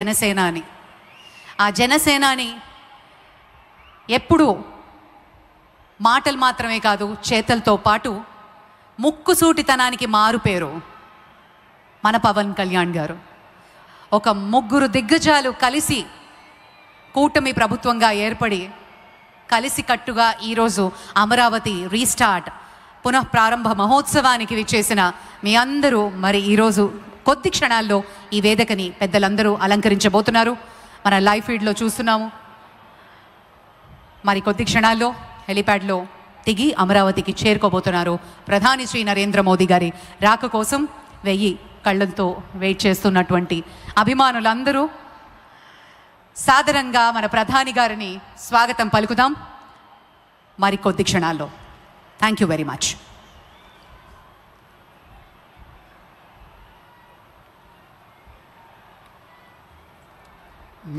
జనసేనాని. ఆ జనసేనాని ఎప్పుడూ మాటలు మాత్రమే కాదు, చేతలతో పాటు ముక్కుసూటితనానికి మారుపేరు మన పవన్ కళ్యాణ్ గారు. ఒక ముగ్గురు దిగ్గజాలు కలిసి కూటమి ప్రభుత్వంగా ఏర్పడి కలిసికట్టుగా ఈరోజు అమరావతి రీస్టార్ట్ పునఃప్రారంభ మహోత్సవానికి విచ్చేసిన మీ అందరూ మరి ఈరోజు కొద్ది క్షణాల్లో ఈ వేదికని పెద్దలందరూ అలంకరించబోతున్నారు. మన లైవ్ ఫీడ్లో చూస్తున్నాము. మరి కొద్ది క్షణాల్లో హెలిప్యాడ్లో దిగి అమరావతికి చేరుకోబోతున్నారు. ప్రధాని శ్రీ నరేంద్ర మోదీ గారి రాక కోసం 1000 కళ్ళంతో వెయిట్ చేస్తున్నటువంటి అభిమానులందరూ సాదరంగా మన ప్రధాని గారిని స్వాగతం పలుకుదాం మరి కొద్ది క్షణాల్లో. Thank you very much.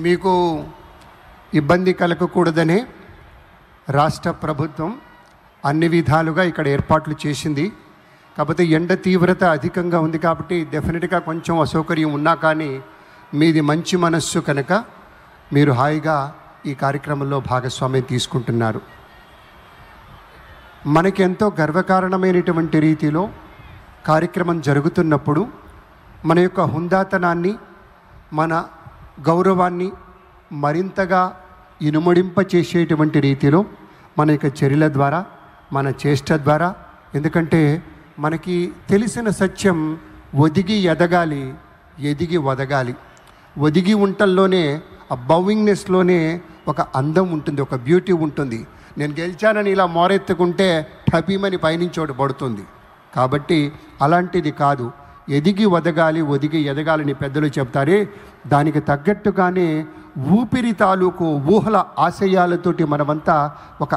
మీకు ఇబ్బంది కలగకూడదనే రాష్ట్ర ప్రభుత్వం అన్ని విధాలుగా ఇక్కడ ఏర్పాట్లు చేసింది. కాకపోతే ఎండ తీవ్రత అధికంగా ఉంది కాబట్టి డెఫినెట్గా కొంచెం అసౌకర్యం ఉన్నా కానీ మీది మంచి మనస్సు కనుక మీరు హాయిగా ఈ కార్యక్రమంలో భాగస్వామ్యం తీసుకుంటున్నారు. మనకి ఎంతో గర్వకారణమైనటువంటి రీతిలో కార్యక్రమం జరుగుతున్నప్పుడు మన యొక్క హుందాతనాన్ని, మన గౌరవాన్ని మరింతగా ఇనుమడింపచేసేటువంటి రీతిలో మన యొక్క చర్యల ద్వారా, మన చేష్ట ద్వారా, ఎందుకంటే మనకి తెలిసిన సత్యం ఒదిగి ఎదగాలి, ఎదిగి వదగాలి. ఒదిగి ఉంటల్లోనే ఆ బౌవింగ్నెస్లోనే ఒక అందం ఉంటుంది, ఒక బ్యూటీ ఉంటుంది. నేను గెలిచానని ఇలా మోరెత్తుకుంటే టపీమని పైనుంచోటి పడుతుంది. కాబట్టి అలాంటిది కాదు, ఎదిగి వదగాలి, ఒదిగి ఎదగాలని పెద్దలు చెప్తారే, దానికి తగ్గట్టుగానే ఊపిరి తాలూకు ఊహల ఆశయాలతోటి మనమంతా ఒక